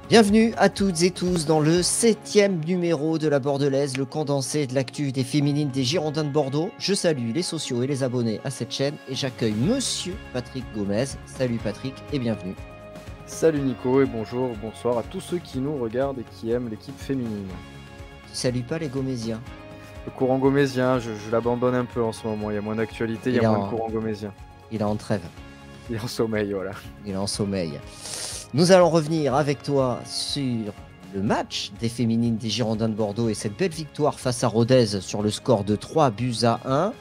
Bienvenue à toutes et tous dans le 7e numéro de la Bordelaise, le condensé de l'actu des féminines des Girondins de Bordeaux. Je salue les sociaux et les abonnés à cette chaîne et j'accueille Monsieur Patrick Gomez. Salut Patrick et bienvenue. Salut Nico et bonjour, bonsoir à tous ceux qui nous regardent et qui aiment l'équipe féminine. Tu salues pas les Gomésiens? Le courant gomésien, je l'abandonne un peu en ce moment, il y a moins d'actualité, il y a moins de courant gomésien. Il est en trêve. Il est en sommeil, voilà. Il est en sommeil. Nous allons revenir avec toi sur le match des féminines des Girondins de Bordeaux et cette belle victoire face à Rodez sur le score de 3-1.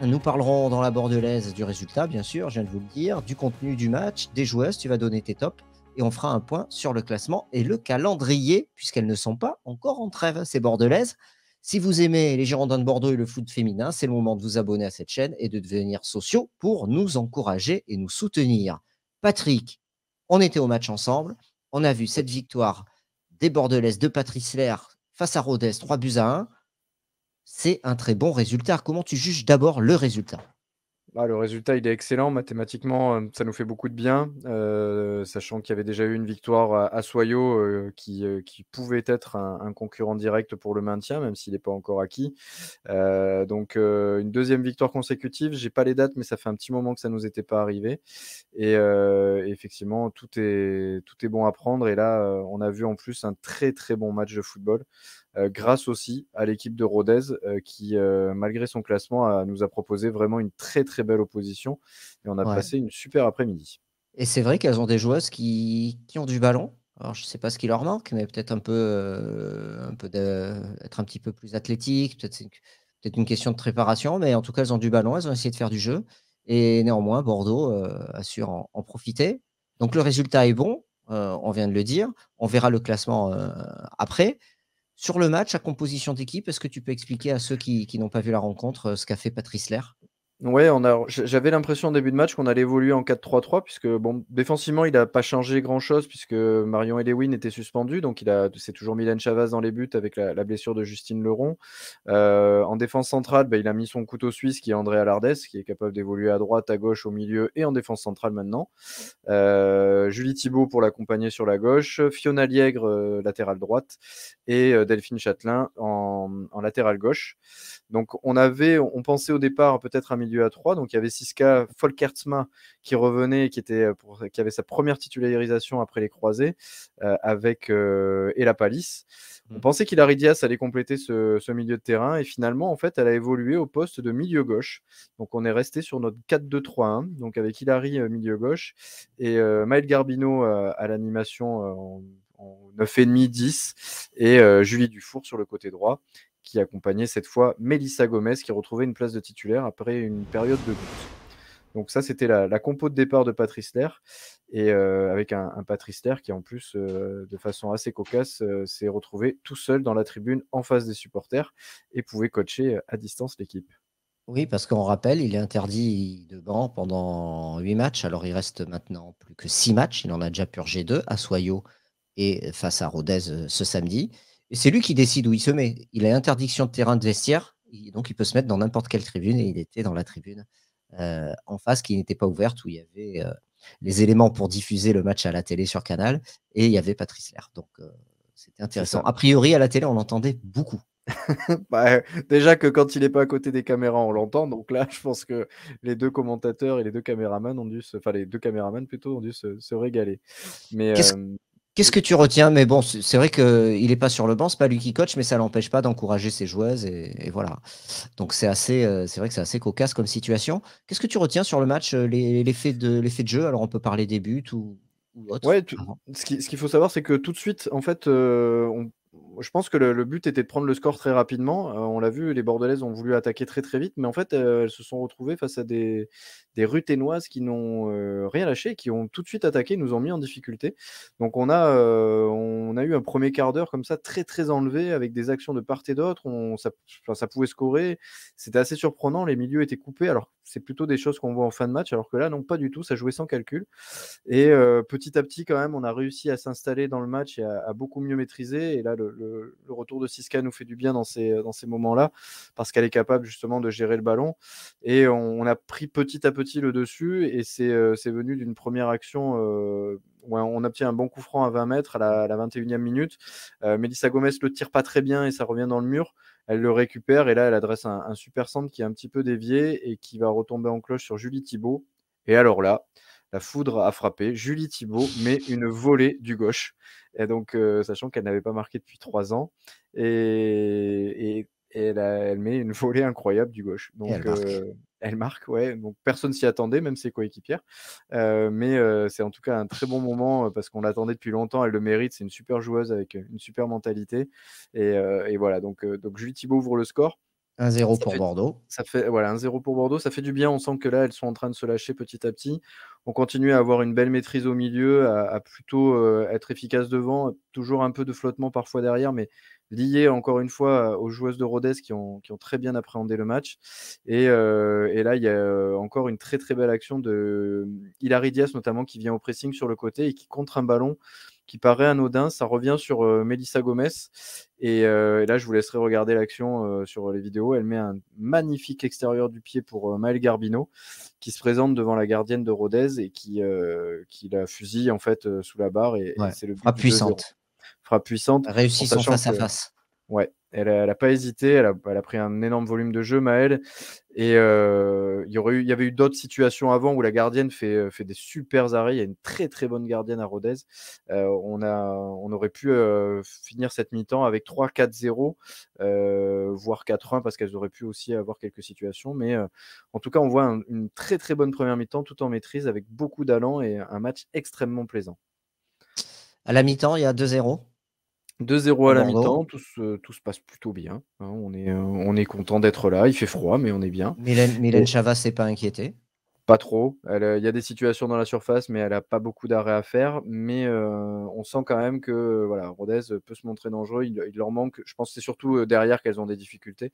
Nous parlerons dans la Bordelaise du résultat, bien sûr, je viens de vous le dire, du contenu du match, des joueuses, tu vas donner tes tops et on fera un point sur le classement et le calendrier, puisqu'elles ne sont pas encore en trêve, ces Bordelaises. Si vous aimez les Girondins de Bordeaux et le foot féminin, c'est le moment de vous abonner à cette chaîne et de devenir sociaux pour nous encourager et nous soutenir. Patrick, on était au match ensemble, on a vu cette victoire des Bordelaises de Patrice Lair face à Rodez, 3-1. C'est un très bon résultat. Comment tu juges d'abord le résultat? Le résultat, il est excellent. Mathématiquement, ça nous fait beaucoup de bien, sachant qu'il y avait déjà eu une victoire à Soyaux qui pouvait être un concurrent direct pour le maintien, même s'il n'est pas encore acquis. Donc, une deuxième victoire consécutive. Je n'ai pas les dates, mais ça fait un petit moment que ça ne nous était pas arrivé. Et effectivement, tout est bon à prendre. Et là, on a vu en plus un très, très bon match de football. Grâce aussi à l'équipe de Rodez qui, malgré son classement, nous a proposé vraiment une très très belle opposition et on a Ouais. passé une super après-midi. Et c'est vrai qu'elles ont des joueuses qui ont du ballon. Alors, je ne sais pas ce qui leur manque, mais peut-être être un petit peu plus athlétique. Peut-être c'est peut-être une question de préparation, mais en tout cas, elles ont du ballon. Elles ont essayé de faire du jeu. Et néanmoins, Bordeaux a su en profiter. Donc, le résultat est bon. On vient de le dire. On verra le classement après. Sur le match, à composition d'équipe, est-ce que tu peux expliquer à ceux qui n'ont pas vu la rencontre ce qu'a fait Patrice Lair? Ouais, j'avais l'impression en début de match qu'on allait évoluer en 4-3-3 puisque bon, défensivement, il a pas changé grand-chose puisque Marion Elewin était suspendu, donc c'est toujours Mylène Chavaz dans les buts avec la blessure de Justine Leron. En défense centrale, il a mis son couteau suisse qui est Andrea Lardès, qui est capable d'évoluer à droite, à gauche, au milieu et en défense centrale maintenant. Julie Thibault pour l'accompagner sur la gauche, Fiona Liègre latérale droite et Delphine Châtelain en latérale gauche. Donc on pensait au départ peut-être un milieu à 3, donc il y avait Siska Folkertsma qui revenait, qui avait sa première titularisation après les croisés avec Ella Palis. On pensait qu'Hilary Diaz allait compléter ce milieu de terrain et finalement en fait elle a évolué au poste de milieu gauche. Donc on est resté sur notre 4-2-3-1, donc avec Hilary milieu gauche et Maëlle Garbino à l'animation en 9,5-10 et Julie Dufour sur le côté droit qui accompagnait cette fois Mélissa Gomez qui retrouvait une place de titulaire après une période de doute. Donc ça, c'était la compo de départ de Patrice Lair et avec un Patrice Lair qui en plus, de façon assez cocasse, s'est retrouvé tout seul dans la tribune en face des supporters et pouvait coacher à distance l'équipe. Oui, parce qu'on rappelle, il est interdit de banc pendant 8 matchs. Alors, il reste maintenant plus que 6 matchs. Il en a déjà purgé 2 à Soyaux et face à Rodez ce samedi. Et c'est lui qui décide où il se met. Il a interdiction de terrain de vestiaire, donc il peut se mettre dans n'importe quelle tribune. Et il était dans la tribune en face qui n'était pas ouverte, où il y avait les éléments pour diffuser le match à la télé sur Canal. Et il y avait Patrice Lair. Donc, c'était C'est intéressant. ça. A priori, à la télé, on l'entendait beaucoup. Déjà que quand il n'est pas à côté des caméras, on l'entend. Donc là, je pense que les 2 commentateurs et les 2 caméramans les 2 caméramans plutôt ont dû se régaler. Mais Qu'est-ce Qu'est-ce que tu retiens? Mais bon, c'est vrai qu'il n'est pas sur le banc, c'est pas lui qui coach, mais ça l'empêche pas d'encourager ses joueuses et voilà. Donc c'est vrai que c'est assez cocasse comme situation. Qu'est-ce que tu retiens sur le match, l'effet de jeu? Alors on peut parler des buts ou autre Ouais, avant. ce qu'il faut savoir, c'est que tout de suite, en fait, je pense que le but était de prendre le score très rapidement. On l'a vu, les Bordelaises ont voulu attaquer très très vite, mais en fait, elles se sont retrouvées face à des Ruténoises qui n'ont rien lâché, qui ont tout de suite attaqué, nous ont mis en difficulté. Donc on a eu un premier quart d'heure comme ça très très enlevé avec des actions de part et d'autre. Ça pouvait scorer. C'était assez surprenant. Les milieux étaient coupés. Alors c'est plutôt des choses qu'on voit en fin de match, alors que là, non, pas du tout, ça jouait sans calcul. Et petit à petit, quand même, on a réussi à s'installer dans le match et à beaucoup mieux maîtriser. Et là, le retour de Siska nous fait du bien dans ces moments-là, parce qu'elle est capable justement de gérer le ballon. Et on a pris petit à petit le dessus, et c'est venu d'une première action où on obtient un bon coup franc à 20 mètres à la 21e minute. Melissa Gomez le tire pas très bien et ça revient dans le mur. Elle le récupère et là, elle adresse un super centre qui est un petit peu dévié et qui va retomber en cloche sur Julie Thibault. Et alors là, la foudre a frappé. Julie Thibault met une volée du gauche. Et donc, sachant qu'elle n'avait pas marqué depuis 3 ans. Et elle met une volée incroyable du gauche. Et elle Donc, marque. elle marque, ouais. Donc, personne s'y attendait, même ses coéquipières. Mais c'est en tout cas un très bon moment parce qu'on l'attendait depuis longtemps. Elle le mérite. C'est une super joueuse avec une super mentalité. Et voilà. Donc Julie Thibault ouvre le score. 1-0 Ça pour fait Bordeaux. ça fait voilà, 1-0 pour Bordeaux, ça fait du bien. On sent que là, elles sont en train de se lâcher petit à petit. On continue à avoir une belle maîtrise au milieu, à plutôt, être efficace devant, toujours un peu de flottement parfois derrière, mais lié encore une fois aux joueuses de Rodez qui ont très bien appréhendé le match. Et là, il y a, encore une très, très belle action de Hilary Diaz notamment qui vient au pressing sur le côté et qui contre un ballon qui paraît anodin. Ça revient sur, Melissa Gomez et là, je vous laisserai regarder l'action, sur les vidéos. Elle met un magnifique extérieur du pied pour, Maëlle Garbino, qui se présente devant la gardienne de Rodez et qui la fusille en fait, sous la barre et Ouais, c'est le but frappe du 2-0. puissante. Frappe puissante, en Réussit son sachant que face-à-face. ouais, elle a pas hésité, elle a pris un énorme volume de jeu, Maëlle. Et il y avait eu d'autres situations avant où la gardienne fait des supers arrêts. Il y a une très, très bonne gardienne à Rodez. On aurait pu, finir cette mi-temps avec 3-4-0, voire 4-1 parce qu'elles auraient pu aussi avoir quelques situations. Mais, en tout cas, on voit une très, très bonne première mi-temps tout en maîtrise avec beaucoup d'allant et un match extrêmement plaisant. À la mi-temps, il y a 2-0 2-0 à pour la Bordeaux. mi-temps, tout se passe plutôt bien, hein. On est content d'être là. Il fait froid, mais on est bien. Mylène Et Chavas s'est pas inquiétée. pas trop. Il y a des situations dans la surface, mais elle a pas beaucoup d'arrêts à faire. Mais, on sent quand même que, voilà, Rodez peut se montrer dangereux. Il leur manque, je pense que c'est surtout, derrière qu'elles ont des difficultés,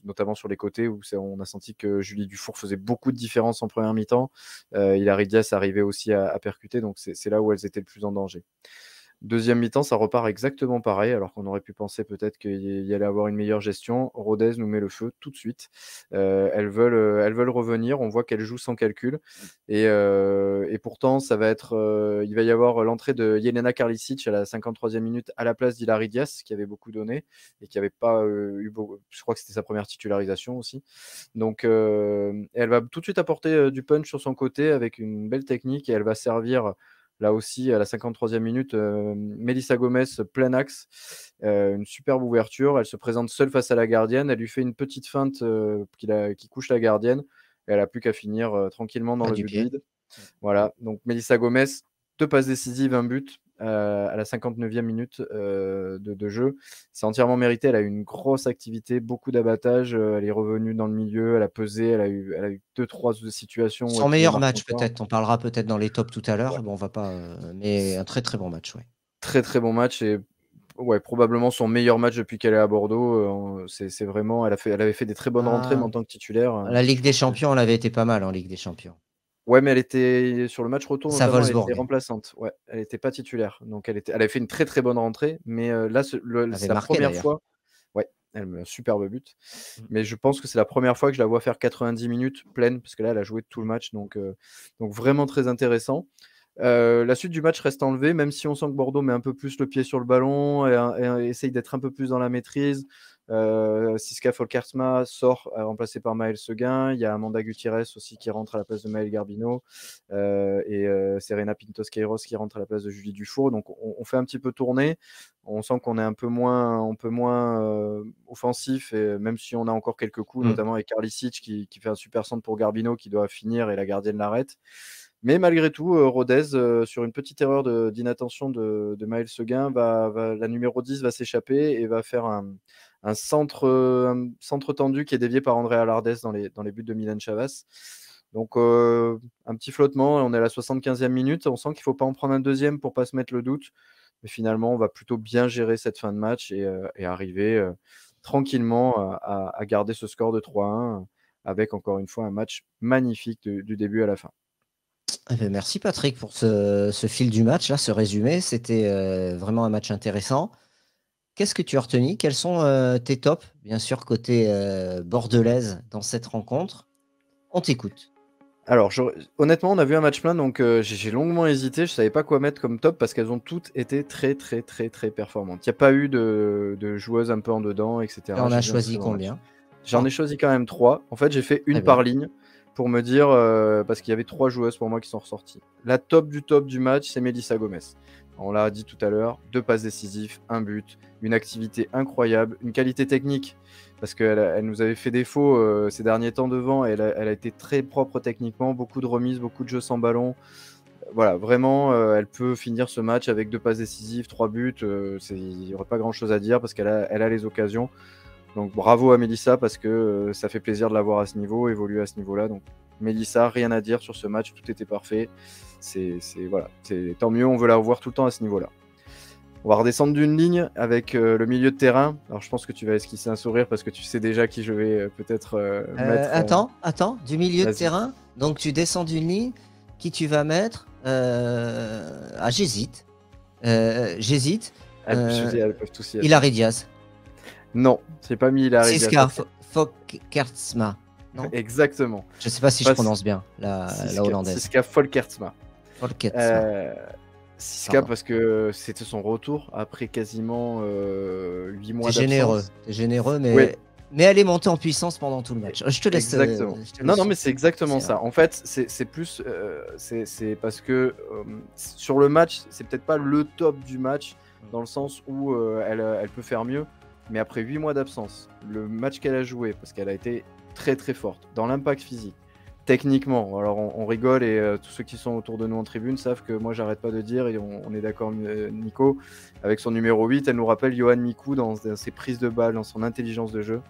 notamment sur les côtés où on a senti que Julie Dufour faisait beaucoup de différence en première mi-temps. Hilary Diaz arrivait aussi à percuter, donc c'est là où elles étaient le plus en danger. Deuxième mi-temps, ça repart exactement pareil, alors qu'on aurait pu penser peut-être qu'il y allait avoir une meilleure gestion. Rodez nous met le feu tout de suite. Elles veulent revenir. On voit qu'elles jouent sans calcul. Et pourtant, ça va être, il va y avoir l'entrée de Jelena Karlisic à la 53e minute à la place d'Hilary Diaz, qui avait beaucoup donné et qui n'avait pas eu beaucoup. Je crois que c'était sa première titularisation aussi. Donc, elle va tout de suite apporter du punch sur son côté avec une belle technique et elle va servir là aussi, à la 53e minute, Melissa Gomez, plein axe, une superbe ouverture. Elle se présente seule face à la gardienne. Elle lui fait une petite feinte qui couche la gardienne. Et elle n'a plus qu'à finir tranquillement dans Pas le du but pied. vide. Voilà, donc Melissa Gomez, 2 passes décisives, un but à la 59e minute de jeu. C'est entièrement mérité. Elle a eu une grosse activité, beaucoup d'abattage. Elle est revenue dans le milieu, elle a pesé, elle a eu 2-3 situations où Son elle pouvait meilleur marquer match encore. peut-être. On parlera peut-être dans les tops tout à Ouais. l'heure. Bon, on va pas, mais un très, très bon match, ouais. Très, très bon match et ouais, probablement son meilleur match depuis qu'elle est à Bordeaux, c'est vraiment elle avait fait des très bonnes rentrées, mais Ah, en tant que titulaire, la Ligue je des pense que champions, elle avait été pas mal en Ligue des champions. ouais, mais elle était sur le match retour Face à notamment, elle était Wolfsburg. remplaçante. Ouais, elle était pas titulaire, donc elle avait fait une très, très bonne rentrée, mais là, Elle avait c'est la marqué première d'ailleurs. fois. Ouais, elle met un superbe but, Mmh. mais je pense que c'est la première fois que je la vois faire 90 minutes pleines, parce que là, elle a joué tout le match, donc vraiment très intéressant. La suite du match reste enlevée, même si on sent que Bordeaux met un peu plus le pied sur le ballon et essaye d'être un peu plus dans la maîtrise. Siska Folkersma sort, remplacée par Maëlle Seguin. Il y a Amanda Gutierrez aussi qui rentre à la place de Maëlle Garbino, et Serena Pintos-Queiroz qui rentre à la place de Julie Dufour. Donc on fait un petit peu tourner. On sent qu'on est un peu moins offensif, et même si on a encore quelques coups, Mmh. notamment avec Karlisic qui fait un super centre pour Garbino qui doit finir et la gardienne l'arrête. Mais malgré tout, Rodez, sur une petite erreur d'inattention de Maëlle Seguin, la numéro 10 va s'échapper et va faire un centre tendu qui est dévié par Andrea Lardès dans les buts de Mylène Chavas. Donc, un petit flottement, on est à la 75e minute. On sent qu'il ne faut pas en prendre un deuxième pour ne pas se mettre le doute. Mais finalement, on va plutôt bien gérer cette fin de match et arriver tranquillement à garder ce score de 3-1 avec encore une fois un match magnifique du début à la fin. Eh ben, merci Patrick pour ce fil du match, là, ce résumé. C'était vraiment un match intéressant. Qu'est-ce que tu as retenu? Quels sont tes tops, bien sûr, côté bordelaise dans cette rencontre? On t'écoute. Alors, honnêtement, on a vu un match plein, donc j'ai longuement hésité. Je savais pas quoi mettre comme top parce qu'elles ont toutes été très, très, très, très performantes. Il n'y a pas eu de joueuses un peu en dedans, etc. Et on a J'ai vu un choisi très bon match. combien? J'en ai choisi quand même 3. En fait, j'ai fait Très une bien. par ligne pour me dire, parce qu'il y avait 3 joueuses pour moi qui sont ressorties. La top du match, c'est Melissa Gomez. On l'a dit tout à l'heure, 2 passes décisives, 1 but, une activité incroyable, une qualité technique, parce qu'elle nous avait fait défaut ces derniers temps devant. Elle a été très propre techniquement, beaucoup de remises, beaucoup de jeux sans ballon. Voilà, vraiment, elle peut finir ce match avec 2 passes décisives, 3 buts. Il n'y aurait pas grand-chose à dire parce qu'elle a les occasions. Donc bravo à Mélissa parce que ça fait plaisir de la voir à ce niveau, évoluer à ce niveau-là. Donc Mélissa, rien à dire sur ce match, tout était parfait. Voilà, tant mieux, on veut la revoir tout le temps à ce niveau-là. On va redescendre d'une ligne avec le milieu de terrain. Alors je pense que tu vas esquisser un sourire parce que tu sais déjà qui je vais peut-être mettre. Attends, du milieu de Vas-y. terrain, donc tu descends d'une ligne, qui tu vas mettre? J'hésite. J'hésite. Elles peuvent tous y être. Hilary Diaz. Non, j'ai pas mis Hilary Diaz. Siska Folkertsma. Non, Exactement. je sais pas si je prononce bien la hollandaise. Siska Folkertsma. Folkertsma. Siska Pardon. parce que c'était son retour après quasiment 8 mois T'es d'absence. généreux, mais, Ouais. mais elle est montée en puissance pendant tout le match. Je te laisse. Exactement. Non, mais c'est exactement ça. En fait, c'est plus, c'est parce que sur le match, c'est peut-être pas le top du match dans le sens où elle peut faire mieux, mais après 8 mois d'absence, le match qu'elle a joué, parce qu'elle a été très très forte dans l'impact physique, techniquement. Alors on rigole et tous ceux qui sont autour de nous en tribune savent que moi j'arrête pas de dire et on est d'accord, Nico, avec son numéro 8, elle nous rappelle Yohan Mikou dans ses prises de balles, dans son intelligence de jeu.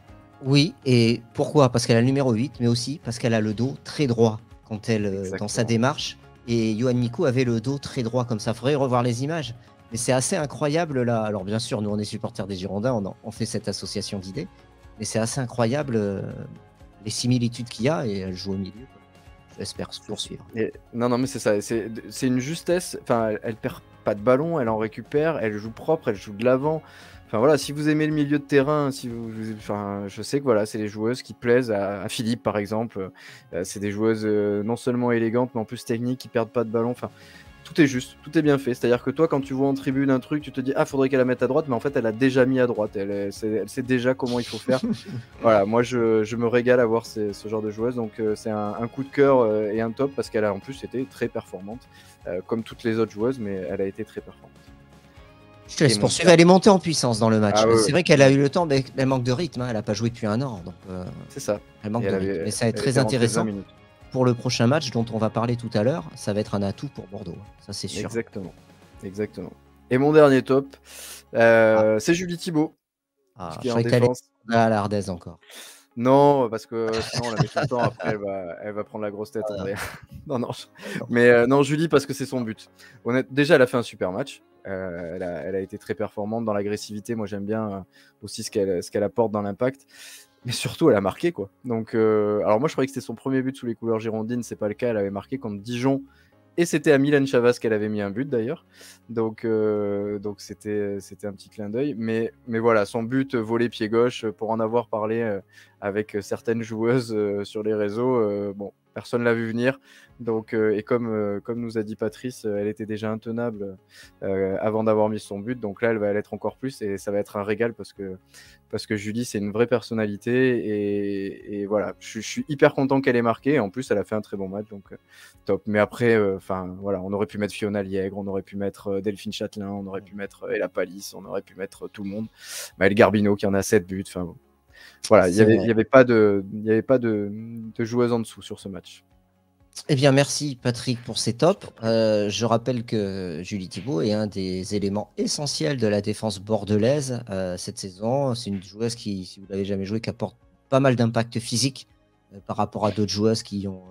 Oui, et pourquoi? Parce qu'elle a le numéro 8, mais aussi parce qu'elle a le dos très droit quand elle dans sa démarche. Et Yohan Mikou avait le dos très droit comme ça. Il faudrait revoir les images. Mais c'est assez incroyable là. Alors bien sûr, nous on est supporters des Girondins, on fait cette association d'idées. Mais c'est assez incroyable les similitudes qu'il y a et elle joue au milieu. J'espère poursuivre. Non, mais c'est ça. C'est une justesse. Enfin, elle perd pas de ballon, elle en récupère, elle joue propre, elle joue de l'avant. Enfin voilà, si vous aimez le milieu de terrain, enfin, je sais que voilà, c'est les joueuses qui plaisent à Philippe par exemple. C'est des joueuses non seulement élégantes, mais en plus techniques, qui perdent pas de ballon. Enfin, tout est juste, tout est bien fait. C'est-à-dire que toi, quand tu vois en tribune un truc, tu te dis ah, faudrait qu'elle la mette à droite, mais en fait, elle a déjà mis à droite. Elle sait déjà comment il faut faire. Voilà, moi je me régale à voir ce genre de joueuse. Donc c'est un coup de cœur et un top parce qu'elle a en plus été très performante, comme toutes les autres joueuses, mais elle a été très performante. Je te laisse poursuivre. Elle est montée en puissance dans le match. Ah ouais, c'est vrai qu'elle a eu le temps, mais elle manque de rythme. Elle n'a pas joué depuis un an. Donc, c'est ça. Elle manque de rythme. Mais ça va être très intéressant pour le prochain match dont on va parler tout à l'heure. Ça va être un atout pour Bordeaux. Ça, c'est sûr. Exactement. Et mon dernier top, c'est Julie Thibault. Qui est en défense. À l'Ardèze encore. Non, parce que sinon on la met tout le temps. Après, elle va prendre la grosse tête. Non. Mais non, Julie, parce que c'est son but. Déjà, elle a fait un super match. Elle a été très performante dans l'agressivité. Moi, j'aime bien aussi ce qu'elle apporte dans l'impact. Mais surtout, elle a marqué, quoi. Donc, alors moi, je croyais que c'était son premier but sous les couleurs girondines. C'est pas le cas. Elle avait marqué contre Dijon. Et c'était à Milan Chavas qu'elle avait mis un but d'ailleurs. Donc c'était un petit clin d'œil. Mais voilà, son but volé pied gauche, pour en avoir parlé avec certaines joueuses sur les réseaux, bon, personne l'a vu venir. Donc, et comme nous a dit Patrice, elle était déjà intenable avant d'avoir mis son but. Donc là, elle va l'être encore plus et ça va être un régal parce que Julie, c'est une vraie personnalité. Et voilà, je suis hyper content qu'elle ait marqué. Et en plus, elle a fait un très bon match. Donc top. Mais après, voilà, on aurait pu mettre Fiona Liègre, on aurait pu mettre Delphine Châtelain, on aurait pu mettre Ella Palis, on aurait pu mettre tout le monde. Maëlle Garbino qui en a 7 buts. Enfin, voilà, il n'y avait pas de joueuse en dessous sur ce match. Eh bien, merci Patrick pour ces tops. Je rappelle que Julie Thibault est un des éléments essentiels de la défense bordelaise cette saison. C'est une joueuse qui, si vous ne l'avez jamais jouée, qui apporte pas mal d'impact physique par rapport à d'autres joueuses qui ont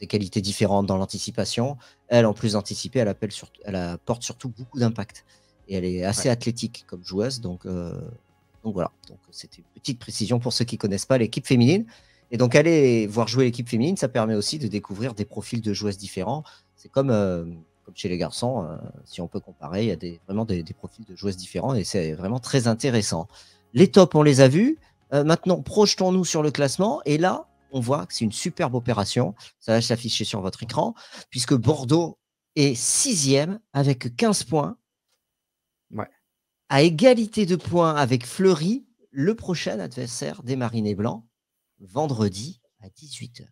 des qualités différentes dans l'anticipation. Elle, en plus d'anticiper, elle apporte surtout beaucoup d'impact. Et elle est assez athlétique comme joueuse. Donc voilà. Donc, c'était une petite précision pour ceux qui ne connaissent pas l'équipe féminine. Et donc, aller voir jouer l'équipe féminine, ça permet aussi de découvrir des profils de joueuses différents. C'est comme chez les garçons, si on peut comparer, il y a vraiment des profils de joueuses différents et c'est vraiment très intéressant. Les tops, on les a vus. Maintenant, projetons-nous sur le classement. Et là, on voit que c'est une superbe opération. Ça va s'afficher sur votre écran, puisque Bordeaux est 6e avec 15 points. Ouais. À égalité de points avec Fleury, le prochain adversaire des Marinés Blancs, vendredi à 18h.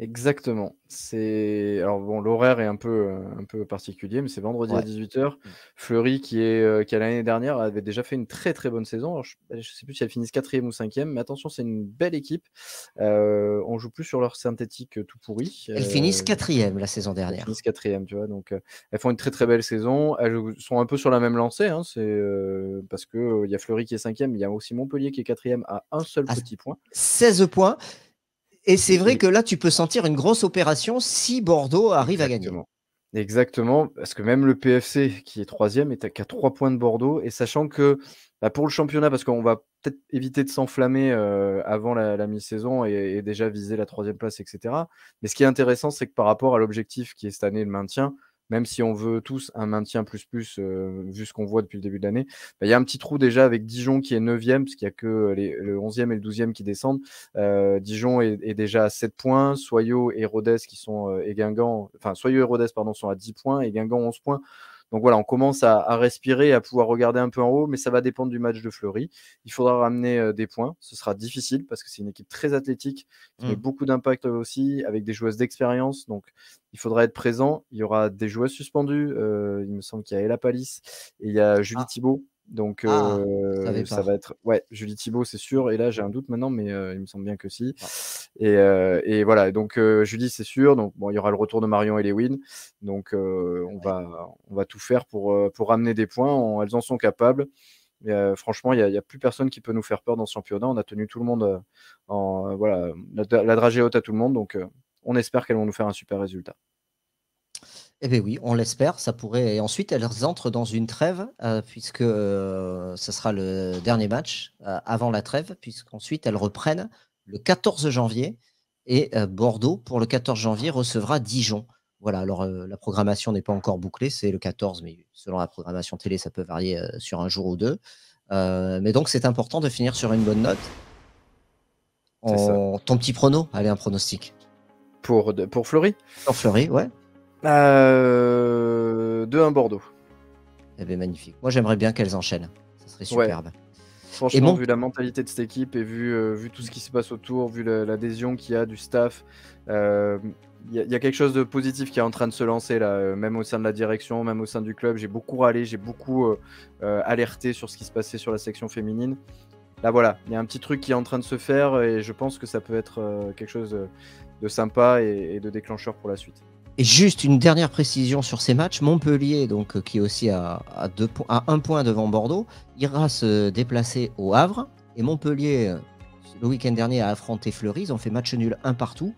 Exactement. Alors bon, l'horaire est un peu particulier, mais c'est vendredi à 18h. Fleury, qui l'année dernière avait déjà fait une très très bonne saison. Alors, je ne sais plus si elles finissent 4e ou 5e, mais attention, c'est une belle équipe. On joue plus sur leur synthétique tout pourri. Elles finissent 4e la saison dernière. Elles finissent 4e, tu vois. Donc, elles font une très très belle saison. Elles sont un peu sur la même lancée, hein, parce qu'il y a Fleury qui est 5e, il y a aussi Montpellier qui est 4e à un seul petit point. 16 points. Et c'est vrai que là, tu peux sentir une grosse opération si Bordeaux arrive à gagner. Exactement, parce que même le PFC, qui est 3e, est qu'à 3 points de Bordeaux. Et sachant que pour le championnat, parce qu'on va peut-être éviter de s'enflammer avant la mi-saison et déjà viser la 3e place, etc. Mais ce qui est intéressant, c'est que par rapport à l'objectif qui est cette année le maintien, même si on veut tous un maintien plus, vu ce qu'on voit depuis le début de l'année, il y a un petit trou déjà avec Dijon qui est 9e, parce qu'il n'y a que le 11e et le 12e qui descendent. Dijon est déjà à 7 points, Soyaux et Rodez et Guingamp, enfin Soyaux et Rodez sont à 10 points et Guingamp 11 points. Donc voilà, on commence à respirer, à pouvoir regarder un peu en haut, mais ça va dépendre du match de Fleury. Il faudra ramener des points. Ce sera difficile parce que c'est une équipe très athlétique, qui met beaucoup d'impact aussi, avec des joueuses d'expérience. Donc il faudra être présent. Il y aura des joueuses suspendues. Il me semble qu'il y a Ella Palis et il y a Julie Thibault. Donc ça va être Julie Thibault, c'est sûr. Et là, j'ai un doute maintenant, mais il me semble bien que si. Et voilà. Donc Julie, c'est sûr. Donc bon, il y aura le retour de Marion et Lewin. Donc on va tout faire pour ramener des points. Elles en sont capables. Franchement, il n'y a plus personne qui peut nous faire peur dans ce championnat. On a tenu tout le monde la dragée haute à tout le monde. Donc on espère qu'elles vont nous faire un super résultat. Eh bien oui, on l'espère, ça pourrait. Et ensuite, elles entrent dans une trêve, puisque ce sera le dernier match avant la trêve, puisqu'ensuite elles reprennent le 14 janvier. Et Bordeaux, pour le 14 janvier, recevra Dijon. Voilà, alors la programmation n'est pas encore bouclée, c'est le 14, mais selon la programmation télé, ça peut varier sur un jour ou deux. Mais donc, c'est important de finir sur une bonne note. Ton petit prono, allez, un pronostic. Pour Fleury ? Pour Fleury, ouais. 2-1 Bordeaux. Eh bien, magnifique. Moi, j'aimerais bien qu'elles enchaînent. Ça serait superbe. Ouais. Franchement, vu la mentalité de cette équipe et vu tout ce qui se passe autour, vu l'adhésion qu'il y a du staff, il y a quelque chose de positif qui est en train de se lancer là, même au sein de la direction, même au sein du club. J'ai beaucoup râlé, j'ai beaucoup alerté sur ce qui se passait sur la section féminine. Là, voilà, il y a un petit truc qui est en train de se faire et je pense que ça peut être quelque chose de sympa et de déclencheur pour la suite. Et juste une dernière précision sur ces matchs, Montpellier, donc, qui est aussi à 1 point devant Bordeaux, ira se déplacer au Havre. Et Montpellier, le week-end dernier, a affronté Fleury. Ils ont fait match nul 1 partout.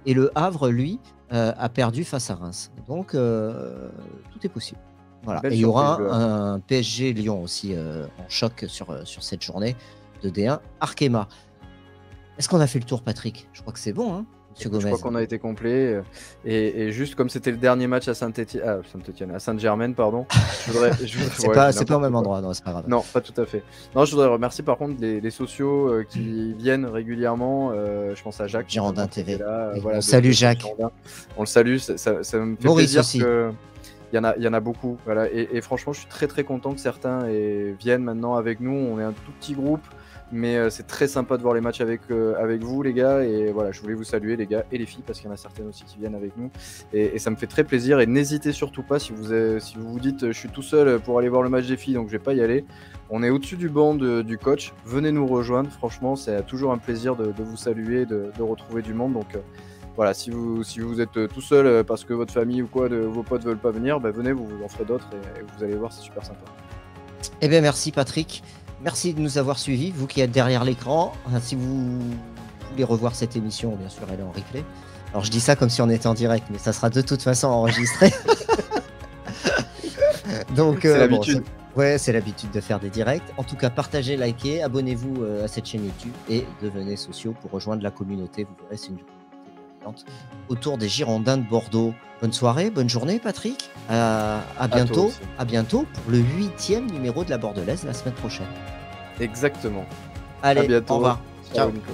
Et le Havre, lui, a perdu face à Reims. Donc, tout est possible. Voilà. Et il y aura un PSG Lyon aussi en choc sur cette journée de D1. Arkema. Est-ce qu'on a fait le tour, Patrick? Je crois que c'est bon, hein? Je crois qu'on a été complet. Et juste comme c'était le dernier match à Saint-Germain, pardon. C'est pas au même endroit, non, c'est pas grave. Non, pas tout à fait. Non, je voudrais remercier par contre les sociaux qui viennent régulièrement. Je pense à Jacques. Girondin TV. Voilà, on salue Jacques. On le salue, ça me fait Maurice plaisir aussi. Il y en a beaucoup. Voilà. Et franchement, je suis très très content que certains viennent maintenant avec nous. On est un tout petit groupe. Mais c'est très sympa de voir les matchs avec vous les gars, et voilà, je voulais vous saluer les gars et les filles parce qu'il y en a certaines aussi qui viennent avec nous, et ça me fait très plaisir. Et n'hésitez surtout pas, si vous vous dites je suis tout seul pour aller voir le match des filles donc je vais pas y aller, on est au-dessus du banc du coach, venez nous rejoindre, franchement c'est toujours un plaisir de vous saluer, de retrouver du monde. Donc voilà, si vous êtes tout seul parce que votre famille ou quoi, vos potes veulent pas venir, venez, vous en ferez d'autres et vous allez voir, c'est super sympa. Eh bien merci Patrick. Merci de nous avoir suivis, vous qui êtes derrière l'écran. Si vous voulez revoir cette émission, bien sûr, elle est en replay. Alors, je dis ça comme si on était en direct, mais ça sera de toute façon enregistré. Donc, c'est l'habitude. Ouais, c'est l'habitude de faire des directs. En tout cas, partagez, likez, abonnez-vous à cette chaîne YouTube et devenez sociaux pour rejoindre la communauté. Vous verrez, c'est une communauté bienveillante autour des Girondins de Bordeaux. Bonne soirée, bonne journée, Patrick. À À toi bientôt. aussi. À bientôt pour le 8e numéro de la Bordelaise la semaine prochaine. Exactement. À Allez, au bientôt. revoir. Ciao, Ciao. Nico.